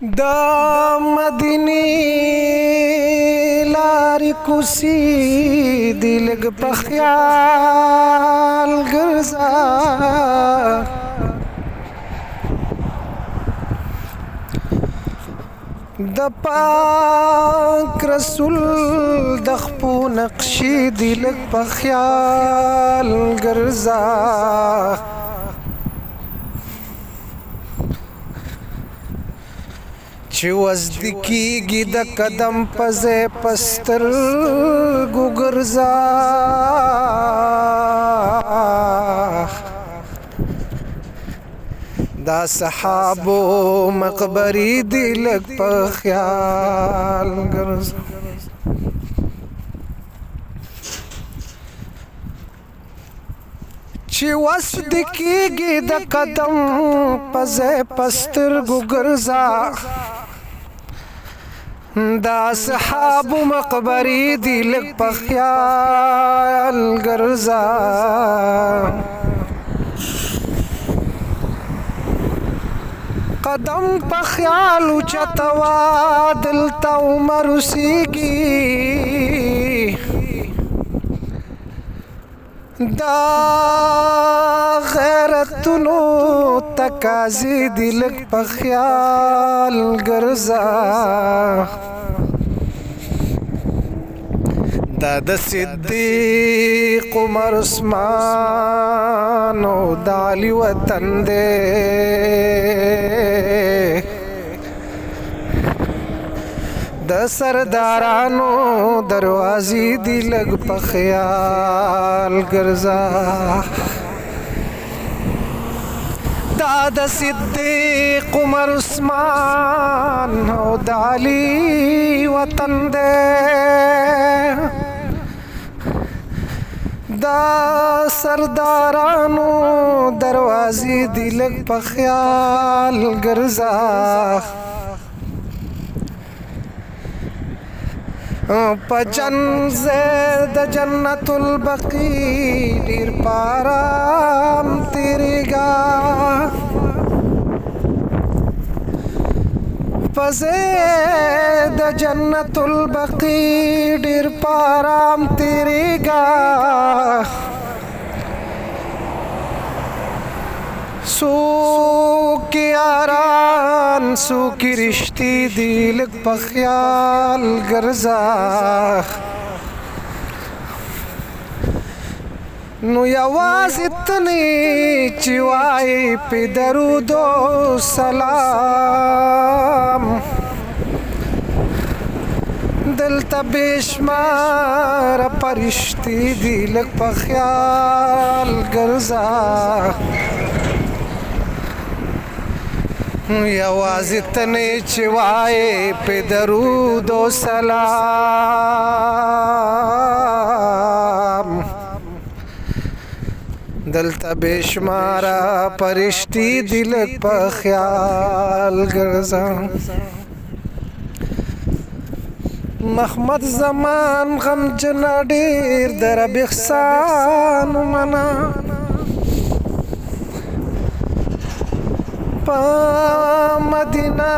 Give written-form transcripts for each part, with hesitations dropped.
دا مدینی لاری کوسی دی لگ پخیال گرزا دا پاک رسول دخپو نقشی دی لگ پخیال گرزا چې وزد کیږي د قدم پزې پسترګو ګرځا دا صحابو مقبري دی لګ په خیال ګرځا چې وزد کیږي د قدم پزې پسترګو ګرځا دا صحاب مقبری دی لگ پا خیال گرزا قدم پا خیال اچتوا دلتا عمر سیگی دا غیرتنو تقاضی دی لگ پا خیال گرزا دا د صدیق عمر عثمان او د علی وطن دے د سردارانو دروازې دی لګ په خیال ګرځا دا د صدیق عمر عثمان او د علی وطن دے دا سردارانو دروازې دی لګ په خیال ګرځا پجن زید جنت البقی ډیر پارام تیریگا فزید جنت البقی ډیر پارام تیریگا سو کی آران سو کی رشتی دی لگ پا خیال گرزا نو یواز اتنی چوائی پی درود و سلام دلتا بیشمار پرشتی دی لگ پا خیال گرزا یوازی تنی چوائی پی درود و سلام دلتا بیشمارا پرشتی دلک پا خیال گرزا محمد زمان غم جنا دیر در بخسان منا پا مدینہ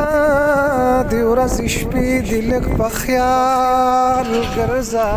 دی ورځ شپې دی لږ په خیال ګرځا